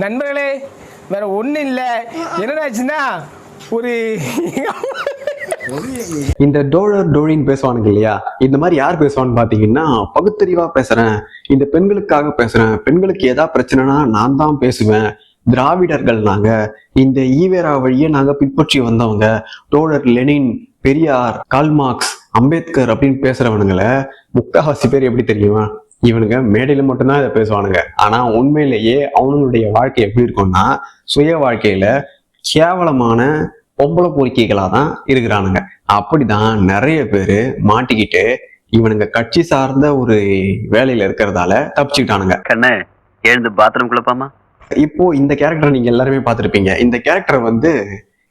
நண்பர்களே, வேற ஒன்றும் இல்லை. என்னடாச்சுன்னா ஒரு இந்த டோழின்னு பேசுவானுங்க இல்லையா, இந்த மாதிரி யார் பேசுவான்னு பாத்தீங்கன்னா, பகுத்தறிவா பேசுறேன், இந்த பெண்களுக்காக பேசுறேன், பெண்களுக்கு ஏதா பிரச்சனைனா நான் தான் பேசுவேன், திராவிடர்கள் நாங்க, இந்த ஈவேரா வழியே நாங்க பின்பற்றி வந்தவங்க, தோழர் லெனின், பெரியார், கால்மார்க்ஸ், அம்பேத்கர் அப்படின்னு பேசுறவனுங்களை முக்காவாசி பேர் எப்படி தெரியுமா, இவனுங்க மேடையில மட்டும்தான் இதை பேசுவானுங்க. ஆனா உண்மையிலேயே அவனுடைய வாழ்க்கை எப்படி இருக்கும்னா, சுய வாழ்க்கையில கேவலமான பொம்பளை பொறுக்கிகளா தான் இருக்கிறானுங்க. அப்படிதான் நிறைய பேரு மாட்டிக்கிட்டு இவனுங்க கட்சி சார்ந்த ஒரு வேலையில இருக்கிறதால தப்பிச்சுக்கிட்டானுங்க. கண்ணே, எழுந்து பாத்ரூம் குழப்பாமா. இப்போ இந்த கேரக்டர் நீங்க எல்லாருமே பார்த்திருப்பீங்க. இந்த கேரக்டர் வந்து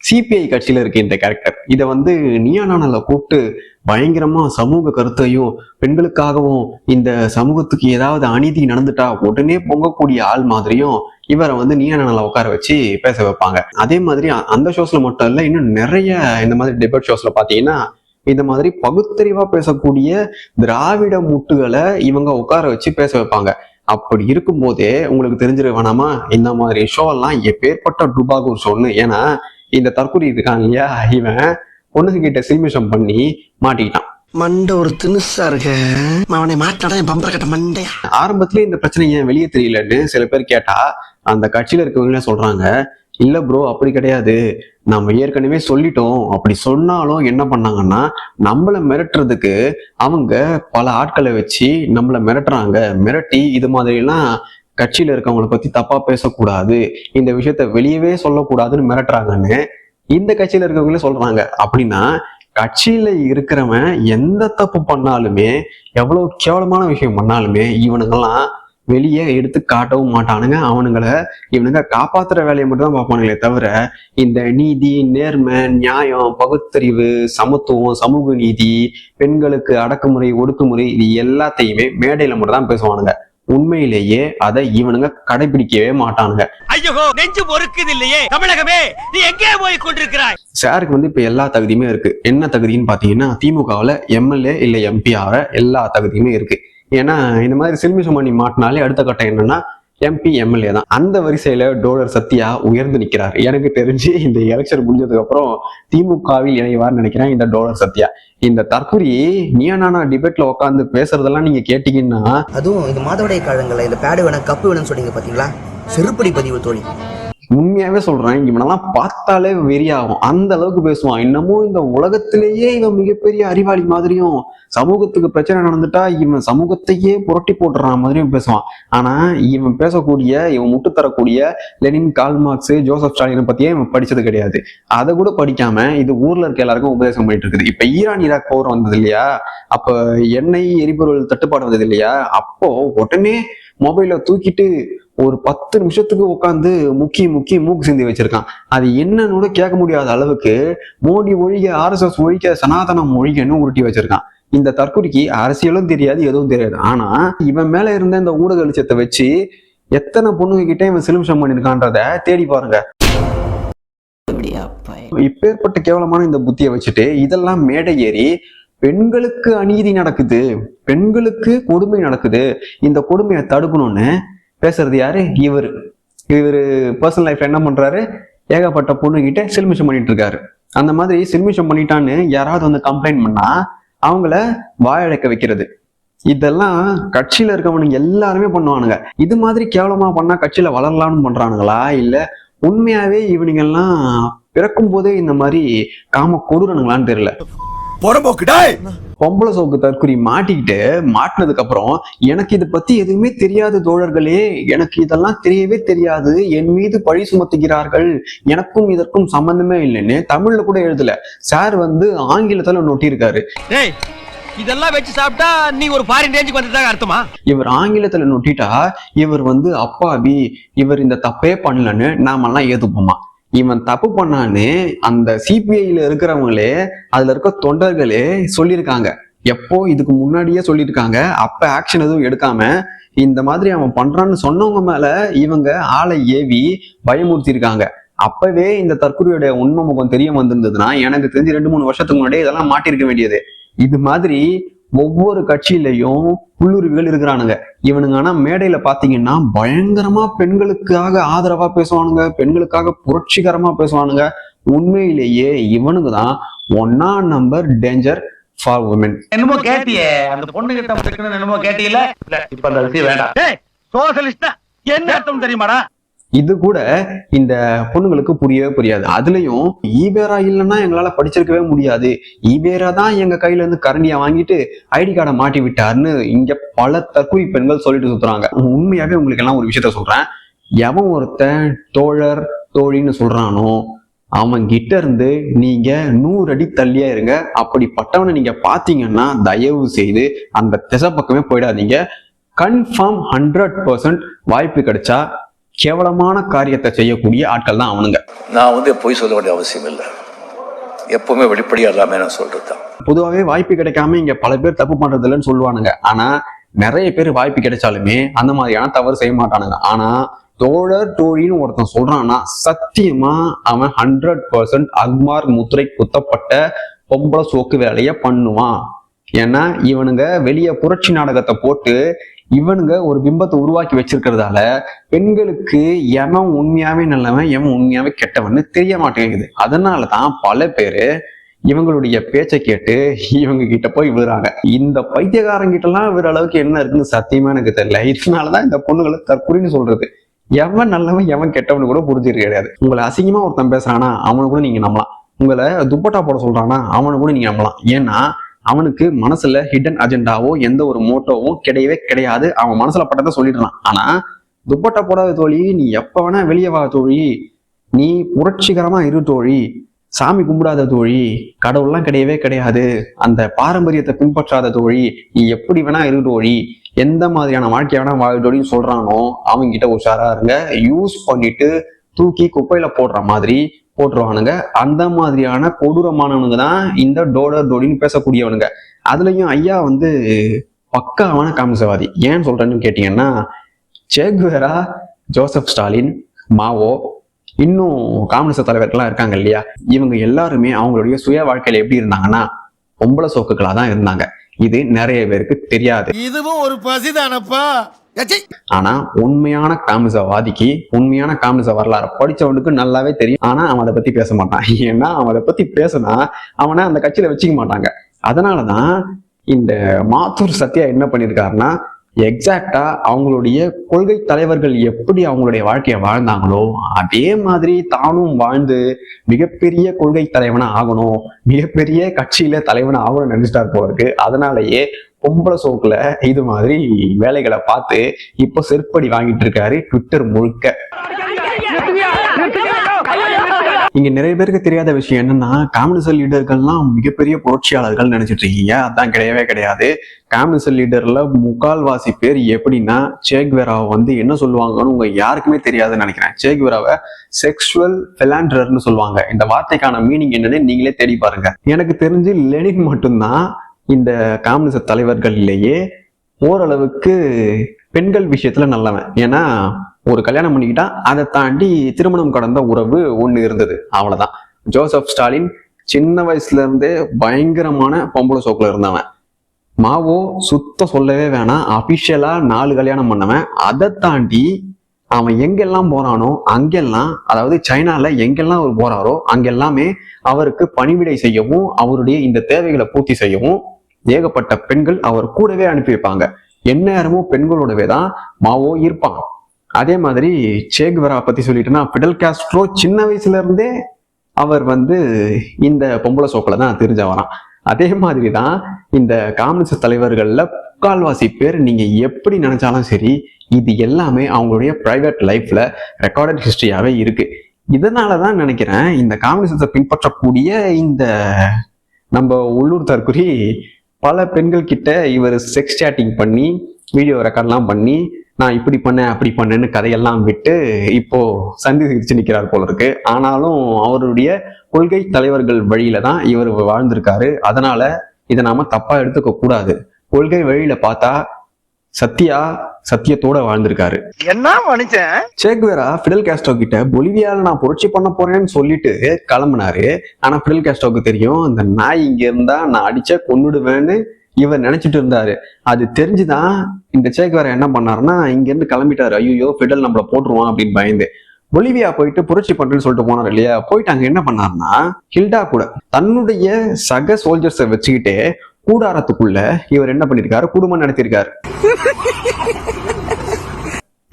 சிபிஐ கட்சியில இருக்கு. இந்த கேரக்டர் இதை வந்து நீயா நானால கூப்பிட்டு பயங்கரமா சமூக கருத்தையும் பெண்களுக்காகவும் இந்த சமூகத்துக்கு ஏதாவது அநீதி நடந்துட்டா உடனே பொங்கக்கூடிய ஆள் மாதிரியும் இவரை வந்து நீயா நானால உட்கார வச்சு பேச வைப்பாங்க. அதே மாதிரி அந்த ஷோஸ்ல மட்டும் இல்ல, இன்னும் நிறைய இந்த மாதிரி டிபேட் ஷோஸ்ல பாத்தீங்கன்னா இந்த மாதிரி பகுத்தறிவா பேசக்கூடிய திராவிட முட்டுகளை இவங்க உட்கார வச்சு பேச வைப்பாங்க. அப்படி இருக்கும் போதே உங்களுக்கு தெரிஞ்சிட வேணாமா, இந்த மாதிரி ஷோ எல்லாம் எப்பேற்பட்ட டுபாகூர் ஷோன்னு. ஏன்னா இந்த தற்கொலை இருக்கான் இல்லையா, இவன் பொண்ணுங்க கிட்ட சில்மிஷம் பண்ணி மாட்டிக்கிட்டான். மண்டை ஒரு தினுசா இருக்க, அவனை மாட்டாடா என் பம்பர கட்ட மண்டையா. ஆரம்பத்துல இந்த பிரச்சனை ஏன் வெளியே தெரியலன்னு சில பேர் கேட்டா, அந்த கட்சியில இருக்கவங்களே சொல்றாங்க, இல்ல ப்ரோ அப்படி கிடையாது, நம்ம ஏற்கனவே சொல்லிட்டோம். அப்படி சொன்னாலும் என்ன பண்ணாங்கன்னா, நம்மள மிரட்டுறதுக்கு அவங்க பல ஆட்களை வச்சு நம்மள மிரட்டுறாங்க. மிரட்டி இது மாதிரி எல்லாம் கட்சியில இருக்கவங்களை பத்தி தப்பா பேசக்கூடாது, இந்த விஷயத்த வெளியவே சொல்லக்கூடாதுன்னு மிரட்டுறாங்கன்னு இந்த கட்சியில இருக்கவங்களே சொல்றாங்க. அப்படின்னா கட்சியில இருக்கிறவன் எந்த தப்பு பண்ணாலுமே, எவ்வளவு கேவலமான விஷயம் பண்ணாலுமே இவனுங்கெல்லாம் வெளியே எடுத்து காட்டவும் மாட்டானுங்க. இவனுங்க காப்பாத்துற வேலையை மட்டும் தான் பார்ப்பானுங்களே தவிர, இந்த நீதி, நேர்மை, நியாயம், பகுத்தறிவு, சமத்துவம், சமூக நீதி, பெண்களுக்கு அடக்குமுறை, ஒடுக்குமுறை, இது எல்லாத்தையுமே மேடையில மட்டும் தான் பேசுவானுங்க. உண்மையிலேயே அதை இவனுங்க கடைபிடிக்கவே மாட்டானுங்க. ஐயோ, நெஞ்சு பொறுக்குது இல்லையே தமிழகமே, நீ எங்கே போய் கொண்டிருக்கிறாய்? சாருக்கு வந்து இப்ப எல்லா தகுதியுமே இருக்கு. என்ன தகுதின்னு பாத்தீங்கன்னா, திமுகவுல எம்எல்ஏ இல்ல எம்பி ஆகிற எல்லா தகுதியுமே இருக்கு. ஏன்னா இந்த மாதிரி சில்மிஷம் பண்ணி மாட்டினாலே அடுத்த கட்டம் என்னன்னா எம்பி எம்எல்ஏ தான். அந்த வரிசையில டோலர் சத்யா உயர்ந்து நிக்கிறார். எனக்கு தெரிஞ்சு இந்த எலெக்ஷன் முடிஞ்சதுக்கு அப்புறம் திமுகவில் இணைவார்னு நினைக்கிறேன் இந்த டோலர் சத்யா. இந்த தற்கொலை நீயானா டிபேட்ல உட்காந்து பேசுறதெல்லாம் நீங்க கேட்டீங்கன்னா, அதுவும் இந்த மாதவிடாய் காலங்கள்ல இந்த பேடு வேணும் கப்பு வேணும்னு சொன்னீங்க பாத்தீங்களா, செருப்படி பதிவு தோழி. உண்மையாவே சொல்றேன், இவனெல்லாம் பார்த்தாலே வெறியாகும். அந்த அளவுக்கு பேசுவான். இன்னமும் இந்த உலகத்திலேயே இவன் மிகப்பெரிய அறிவாளி மாதிரியும், சமூகத்துக்கு பிரச்சனை நடந்துட்டா இவன் சமூகத்தையே புரட்டி போட்டுறான் மாதிரியும் பேசுவான். ஆனா இவன் பேசக்கூடிய, இவன் முட்டு தரக்கூடிய லெனின், கால்மார்க்ஸ், ஜோசப் ஸ்டாலினை பத்தியே இவன் படிச்சது கிடையாது. அதை கூட படிக்காம இது ஊர்ல இருக்க எல்லாருக்கும் உபதேசம் பண்ணிட்டு இருக்குது. இப்ப ஈரான் ஈராக் போர் வந்தது இல்லையா, அப்ப எண்ணெய் எரிபொருள் தட்டுப்பாடு வந்தது இல்லையா, அப்போ உடனே மொபைல தூக்கிட்டு ஒரு 10 நிமிஷத்துக்கு உட்காந்து மூக்கு சிந்தி வச்சிருக்கான். அது என்னன்னு கூட கேட்க முடியாத அளவுக்கு மோடி ஒழிக, RSS ஒழிக, சனாதனம் ஒழிகன்னு உருட்டி வச்சிருக்கான். இந்த தற்கொலைக்கு அரசியலும் தெரியாது, எதுவும் தெரியாது. ஆனா இவன் மேல இருந்த இந்த ஊடக வெளிச்சத்தை வச்சு எத்தனை பொண்ணுங்க கிட்ட இவன் சிலுமிஷம் பண்ணிருக்கான்றத தேடி பாருங்க. இப்பேற்பட்ட கேவலமான இந்த புத்தியை வச்சுட்டு இதெல்லாம் மேடை ஏறி பெண்களுக்கு அநீதி நடக்குது, பெண்களுக்கு கொடுமை நடக்குது, இந்த கொடுமையை தடுக்கணும்னு பேசுறது யாரு? இவரு பர்சனல் லைஃப்ல என்ன பண்றாரு, ஏகப்பட்ட பொண்ணு கிட்ட சில்மிஷம் பண்ணிட்டு இருக்காரு. அந்த மாதிரி சில்மிஷம் பண்ணிட்டான்னு யாராவது வந்து கம்ப்ளைண்ட் பண்ணா அவங்கள வாயழைக்க வைக்கிறது, இதெல்லாம் கட்சியில இருக்கவனுங்க எல்லாருமே பண்ணுவானுங்க. இது மாதிரி கேவலமா பண்ணா கட்சியில வளரலாம்னு பண்றானுங்களா, இல்ல உண்மையாவே இவனுங்க எல்லாம் பிறக்கும் போதே இந்த மாதிரி காம கொடூரனுங்களான்னு தெரியல. பொம்பளை சோக்கு தற்கொலை மாட்டினதுக்கு அப்புறம், எனக்கு இதை பத்தி எதுவுமே தெரியாது தோழர்களே, எனக்கு இதெல்லாம் தெரியவே தெரியாது, என் மீது பழி சுமத்துகிறார்கள், எனக்கும் இதற்கும் சம்பந்தமே இல்லைன்னு தமிழ்ல கூட எழுதல. சார் வந்து ஆங்கிலத்துல நொட்டியிருக்காரு. இதெல்லாம் வச்சு சாப்பிட்டா நீ ஒரு ஃபாரின் ரேஞ்சுக்கு வந்ததாக அர்த்தமா? இவர் ஆங்கிலத்துல நொட்டிட்டா இவர் வந்து அப்பாவி, இவர் இந்த தப்பே பண்ணலன்னு நாமெல்லாம் ஏதுப்போமா. இவன் தப்பு பண்ணான்னு அந்த சிபிஐல இருக்கிறவங்களே, அதுல இருக்க தொண்டர்களே சொல்லியிருக்காங்க. எப்போ இதுக்கு முன்னாடியே சொல்லியிருக்காங்க. அப்ப ஆக்ஷன் எதுவும் எடுக்காம இந்த மாதிரி அவன் பண்றான்னு சொன்னவங்க மேல இவங்க ஆளை ஏவி பயமுறுத்திருக்காங்க. அப்பவே இந்த தற்கொலையோட உண்மை முகம் தெரிய வந்திருந்ததுன்னா எனக்கு தெரிஞ்சு 2-3 வருஷத்துக்கு முன்னாடி இதெல்லாம் மாட்டிருக்க வேண்டியது. இது மாதிரி ஒவ்வொரு கட்சியிலையும் புல்லுருவிகள் இருக்கிறானுங்க. இவனுங்க ஆனா மேடையில பாத்தீங்கன்னா பயங்கரமா பெண்களுக்காக ஆதரவா பேசுவானுங்க, பெண்களுக்காக புரட்சிகரமா பேசுவானுங்க. உண்மையிலேயே இவனுக்கு தான் 1 நம்பர் டேஞ்சர் ஃபார் உமன். என்னமோ கேட்டியே, அந்த பொண்ணு கிட்ட என்னமோ கேட்டீல, இப்ப அந்த விஷயம் வேண்டாம். சோஷலிஸ்ட் என்ன அர்த்தம் தெரியுமாடா? இது கூட இந்த பொண்ணுங்களுக்கு புரியவே புரியாது. அதுலயும் ஈபேரா இல்லைன்னா எங்களால படிச்சிருக்கவே முடியாது, ஈபேரா தான் எங்க கையில இருந்து கரண்டியா வாங்கிட்டு ஐடி கார்டை மாட்டி விட்டாருன்னு இங்க பல தற்கொலை பெண்கள் சொல்லிட்டு சுத்துறாங்க. உண்மையாவே உங்களுக்கு எல்லாம் ஒரு விஷயத்த சொல்றேன், எவன் ஒருத்தன் தோழர் தோழின்னு சொல்றானோ அவன் கிட்ட இருந்து நீங்க 100 அடி தள்ளியா இருங்க. அப்படிப்பட்டவனை நீங்க பாத்தீங்கன்னா தயவு செய்து அந்த திசை பக்கமே போயிடாதீங்க. கன்ஃபார்ம் 100% வாய்ப்பு கிடைச்சா கேவலமான காரியத்தை செய்யக்கூடிய ஆட்கள் தான் அவனுங்க. நான் பொய் சொல்ல வேண்டிய அவசியம் இல்லை, எப்பவுமே வெளிப்படையா எல்லாமே நான் சொல்றதுதான். பொதுவாகவே வாய்ப்பு கிடைக்காம இங்க பல பேர் தப்பு பண்றது இல்லைன்னு சொல்லுவானுங்க. ஆனா நிறைய பேர் வாய்ப்பு கிடைச்சாலுமே அந்த மாதிரியான தவறு செய்ய மாட்டானுங்க. ஆனா தோழர் தோழின்னு ஒருத்தன் சொல்றான்னா சத்தியமா அவன் 100% அக்மார் முத்திரை குத்தப்பட்ட பொம்பளை சோக்கு வேலைய பண்ணுவான். ஏன்னா இவனுங்க வெளியே புரட்சி நாடகத்தை போட்டு இவனுங்க ஒரு பிம்பத்தை உருவாக்கி வச்சிருக்கிறதால பெண்களுக்கு எவன் உண்மையாவே நல்லவன் எவன் உண்மையாவே கெட்டவன்னு தெரிய மாட்டேங்குது. அதனாலதான் பல பேரு இவங்களுடைய பேச்சை கேட்டு இவங்க கிட்ட போய் விழுறாங்க. இந்த பைத்தியக்காரங்கிட்ட எல்லாம் விழுற அளவுக்கு என்ன இருக்குன்னு சத்தியமா எனக்கு தெரியல. இதனாலதான் இந்த பொண்ணுகளை தற்கொலைன்னு சொல்றது. எவன் நல்லவன் எவன் கெட்டவனு கூட புரிஞ்சிருக்க கிடையாது. உங்களை அசிங்கமா ஒருத்தன் பேசுறானா அவனை கூட நீங்க நம்பலாம், உங்களை துப்பட்டா போட சொல்றானா அவனை கூட நீங்க நம்பலாம். ஏன்னா அவனுக்கு மனசுல ஹிடன் அஜெண்டாவோ எந்த ஒரு மோட்டோவும் கிடையவே கிடையாது. அவன் மனசுல பட்டதை சொல்லிடுறான். ஆனா துப்பட்டா போடாத தோழி, நீ எப்ப வேணா வெளியே வா தோழி, நீ புரட்சிகரமா இரு தோழி, சாமி கும்பிடாத தோழி, கடவுள்லாம் கிடையவே கிடையாது, அந்த பாரம்பரியத்தை பின்பற்றாத தோழி, நீ எப்படி வேணா இரு தோழி, எந்த மாதிரியான வாழ்க்கை வேணா வாழ் தோழின்னு சொல்றானோ அவங்க கிட்ட உஷாரா இருங்க. யூஸ் பண்ணிட்டு தூக்கி குப்பையில போடுற மாதிரி போட்டுருவானுங்க. அந்த மாதிரியான கொடூரமானவனுங்க தான் இந்த டோடர் டோடின்னு பேசக்கூடியவனுங்க. அதுலயும் ஐயா பக்காவான காமிசவாதி. ஏன்னு சொல்றேன்னு கேட்டீங்கன்னா, சே குவேரா, ஜோசப் ஸ்டாலின், மாவோ, இன்னும் காம்யூனிஸ்ட் தலைவர்கள்லாம் இருக்காங்க இல்லையா, இவங்க எல்லாருமே அவங்களுடைய சுய வாழ்க்கையில எப்படி இருந்தாங்கன்னா பொம்பளை சோக்குகளா தான் இருந்தாங்க. இது நிறைய பேருக்கு தெரியாது. இதுவும் ஒரு பசிதானப்பா. ஆனா உண்மையான காமிசவாதிக்கு உண்மையான காமிச வரலாறு படிச்சவனுக்கு நல்லாவே தெரியும். ஆனா அவன் அதை பத்தி பேச மாட்டான். ஏன்னா அவன் அதை பத்தி பேசினா அவனை அந்த கட்சியில வச்சுக்க மாட்டாங்க. அதனாலதான் இந்த மாத்தூர் சத்யா என்ன பண்ணிருக்காருன்னா, எக்ஸாக்டா அவங்களுடைய கொள்கை தலைவர்கள் எப்படி அவங்களுடைய வாழ்க்கையை வாழ்ந்தாங்களோ அதே மாதிரி தானும் வாழ்ந்து மிகப்பெரிய கொள்கை தலைவனா ஆகணும், மிகப்பெரிய கட்சியில தலைவனா ஆகணும்னு நினைச்சிட்டாரு போல இருக்கு. அதனாலயே பொம்பளை சோக்குல இது மாதிரி வேலைகளை பார்த்து இப்போ செருப்படி வாங்கிட்டு இருக்காரு ட்விட்டர் முழுக்க. இங்க நிறைய பேருக்கு தெரியாத விஷயம் என்னன்னா, கம்யூனிஸ்ட் லீடர்கள்லாம் மிகப்பெரிய புரட்சியாளர்கள் நினைச்சிட்டு இருக்கீங்க. அதான் கிடையவே கிடையாது. கம்யூனிஸ்ட் லீடர்ல முக்கால்வாசி பேர் எப்படின்னா, சே குவேராவை என்ன சொல்லுவாங்கன்னு உங்க யாருக்குமே தெரியாதுன்னு நினைக்கிறேன். சே குவேராவை செக்ஷுவல் பிலாண்டரர்னு சொல்லுவாங்க. இந்த வார்த்தைக்கான மீனிங் என்னன்னு நீங்களே தேடி பாருங்க. எனக்கு தெரிஞ்சு லெனின் மட்டும்தான் இந்த கம்யூனிஸ்ட் தலைவர்கள்லேயே ஓரளவுக்கு பெண்கள் விஷயத்துல நல்லவன். ஏன்னா ஒரு கல்யாணம் பண்ணிக்கிட்டா அதை தாண்டி திருமணம் கடந்த உறவு ஒண்ணு இருந்தது, அவ்வளவுதான். ஜோசப் ஸ்டாலின் சின்ன வயசுல இருந்தே பயங்கரமான பொம்பளை சோக்குல இருந்தவன். மாவோ சுத்த சொல்லவே வேணாம், அபிஷியலா 4 கல்யாணம் பண்ணவன். அதை தாண்டி அவன் எங்கெல்லாம் போறானோ அங்கெல்லாம், அதாவது சைனால எங்கெல்லாம் அவர் போறாரோ அங்கெல்லாமே அவருக்கு பணிவிடை செய்யவும் அவருடைய இந்த தேவைகளை பூர்த்தி செய்யவும் ஏகப்பட்ட பெண்கள் அவர் கூடவே அனுப்பி வைப்பாங்க. எந்நேரமும் பெண்களோடவே தான் மாவோ இருப்பாங்க. அதே மாதிரி சே குவேரா பத்தி சொல்லிட்டுன்னா, பிடல் காஸ்ட்ரோ சின்ன வயசுல இருந்தே அவர் இந்த பொம்பளை சோக்கில தான் தெரிஞ்சவரான். அதே மாதிரிதான் இந்த கம்யூனிஸ்ட் தலைவர்கள்ல முக்கால்வாசி பேர் நீங்க எப்படி நினைச்சாலும் சரி, இது எல்லாமே அவங்களுடைய பிரைவேட் லைஃப்ல ரெக்கார்டட் ஹிஸ்டரியாவே இருக்கு. இதனாலதான் நினைக்கிறேன் இந்த கம்யூனிஸ்டத்தை பின்பற்றக்கூடிய இந்த நம்ம உள்ளூர் தற்குறி பல பெண்கள் கிட்ட இவர் செக்ஸ் சேட்டிங் பண்ணி வீடியோ ரெக்கார்ட்லாம் பண்ணி நான் இப்படி பண்ணேன் அப்படி பண்ணேன்னு கதையெல்லாம் விட்டு இப்போ சந்தி சிரிச்சு நிற்கிறார் போல இருக்கு. ஆனாலும் அவருடைய கொள்கை தலைவர்கள் வழியில தான் இவர் வாழ்ந்திருக்காரு. அதனால இதை நாம தப்பா எடுத்துக்க கூடாது. கொள்கை வழியில பார்த்தா சத்தியத்தோட வாழ்ந்திருக்காரு. என்ன மனுஷன்? சேகுவேரா ஃபிடல் காஸ்ட்ரோ கிட்ட பொலிவியால நான் புரட்சி பண்ண போறேன்னு சொல்லிட்டு கிளம்புனாரு. ஆனா ஃபிடல் காஸ்ட்ரோக்கு தெரியும் அந்த நாய் இங்க இருந்தா நான் அடிச்சா கொன்னுடுவேன்னு இவர் நினைச்சிட்டு இருந்தாரு. அது தெரிஞ்சுதான் இந்த சேகுவேரா என்ன பண்ணாருன்னா இங்க இருந்து கிளம்பிட்டாரு. ஐயோ ஃபிடல் நம்மள போட்டுருவான் அப்படின்னு பயந்து பொலிவியா போயிட்டு புரட்சி பண்றேன்னு சொல்லிட்டு போனாரு இல்லையா. போயிட்டு அங்க என்ன பண்ணாருன்னா ஹில்டா கூட தன்னுடைய சக சோல்ஜர்ஸை வச்சுக்கிட்டே கூடாரத்துக்குள்ள இவர் என்ன பண்ணிருக்காரு, குடும்பம் நடத்திருக்காரு.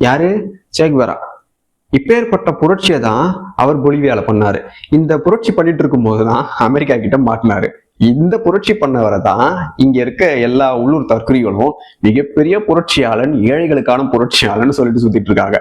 யாரு? சேகுவேரா. இப்பேற்பட்ட புரட்சியை தான் அவர் பொலிவியால பண்ணாரு. இந்த புரட்சி பண்ணிட்டு இருக்கும் போதுதான் அமெரிக்கா கிட்ட மாட்டினாரு. இந்த புரட்சி பண்ணவரை தான் இங்க இருக்க எல்லா உள்ளூர் தற்குறிகளும் மிகப்பெரிய புரட்சியாளன், ஏழைகளுக்கான புரட்சியாளன் சொல்லிட்டு சுத்திட்டு இருக்காங்க.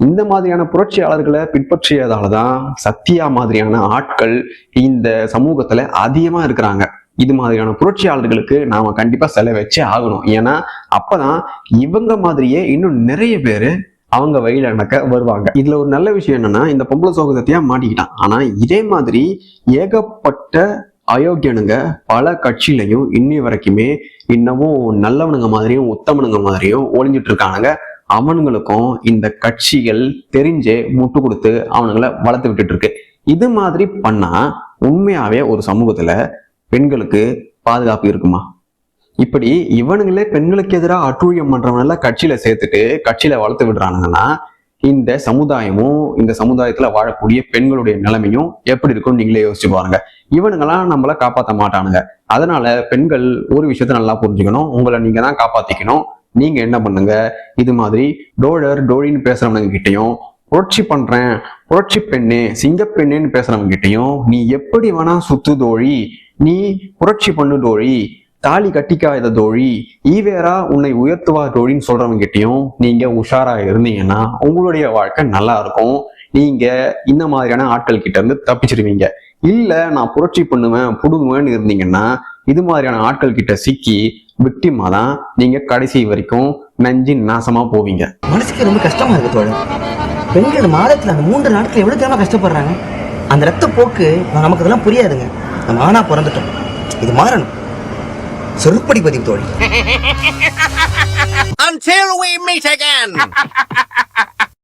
இந்த மாதிரியான புரட்சியாளர்களை பின்பற்றியதாலதான் சத்யா மாதிரியான ஆட்கள் இந்த சமூகத்துல அதிகமா இருக்கிறாங்க. இது மாதிரியான புரட்சியாளர்களுக்கு நாம கண்டிப்பா செலவச்சே ஆகணும். ஏன்னா அப்பதான் இவங்க மாதிரியே இன்னும் நிறைய பேரு அவங்க வழியில நடக்க வருவாங்க. இதுல ஒரு நல்ல விஷயம் என்னன்னா இந்த பொம்பளை சோக சத்தியா மாட்டிக்கிட்டான். ஆனா இதே மாதிரி ஏகப்பட்ட அயோக்கியனுங்க பல கட்சியிலையும் இன்னி வரைக்குமே இன்னமும் நல்லவனுங்க மாதிரியும் உத்தமனுங்க மாதிரியும் ஒளிஞ்சிட்டு இருக்கானுங்க. அவனுங்களுக்கும் இந்த கட்சிகள் தெரிஞ்சே முட்டு கொடுத்து அவனுங்களை வளர்த்து விட்டுட்டு இருக்கு. இது மாதிரி பண்ணா உண்மையாவே ஒரு சமூகத்துல பெண்களுக்கு பாதுகாப்பு இருக்குமா? இப்படி இவனுங்களே பெண்களுக்கு எதிராக அட்டூழியம் பண்றவனால கட்சியில சேர்த்துட்டு கட்சியில வளர்த்து விடுறானுங்கன்னா இந்த சமுதாயமும் இந்த சமுதாயத்துல வாழக்கூடிய பெண்களுடைய நிலைமையும் எப்படி இருக்கும்னு நீங்களே யோசிச்சு பாருங்க. இவனுங்கெல்லாம் நம்மள காப்பாற்ற மாட்டானுங்க. அதனால பெண்கள் ஒரு விஷயத்த நல்லா புரிஞ்சுக்கணும், உங்களை நீங்க தான் காப்பாத்திக்கணும். நீங்க என்ன பண்ணுங்க, இது மாதிரி டோழின்னு பேசுறவங்க கிட்டையும் புரட்சி பண்றேன், புரட்சி பெண்ணு, சிங்கப்பெண்ணுன்னு பேசுறவங்க கிட்டையும் நீ எப்படி வேணா சுத்து தோழி, நீ புரட்சி பண்ணு தோழி, தாலி கட்டிக்காத தோழி, ஈவேரா உன்னை உயர்த்துவா தோழின்னு சொல்றவங்க கிட்டையும் நீங்க உஷாரா இருந்தீங்கன்னா உங்களுடைய வாழ்க்கை நல்லா இருக்கும். நீங்க இந்த மாதிரியான ஆட்கள் கிட்ட இருந்து தப்பிச்சிருவீங்க. இல்ல நான் புரட்சி பண்ணுவேன் புடுங்குவேன்னு இருந்தீங்கன்னா இது மாதிரியான ஆட்கள் கிட்ட சிக்கி விக்டிமா தான் நீங்க கடைசி வரைக்கும் நஞ்சு நாசமா போவீங்க. மனசுக்கு ரொம்ப கஷ்டமா இருக்கு தோழர். பெண்கள் மாதத்துல அந்த 3 நாட்கள் எவ்வளவு தெரியாம கஷ்டப்படுறாங்க. அந்த ரத்த போக்கு நமக்கு இதெல்லாம் புரியாதுங்க. நம்ம ஆனா பிறந்துட்டோம், இது மாறணும். செருப்படி பதிவு தோழி. Until we meet again.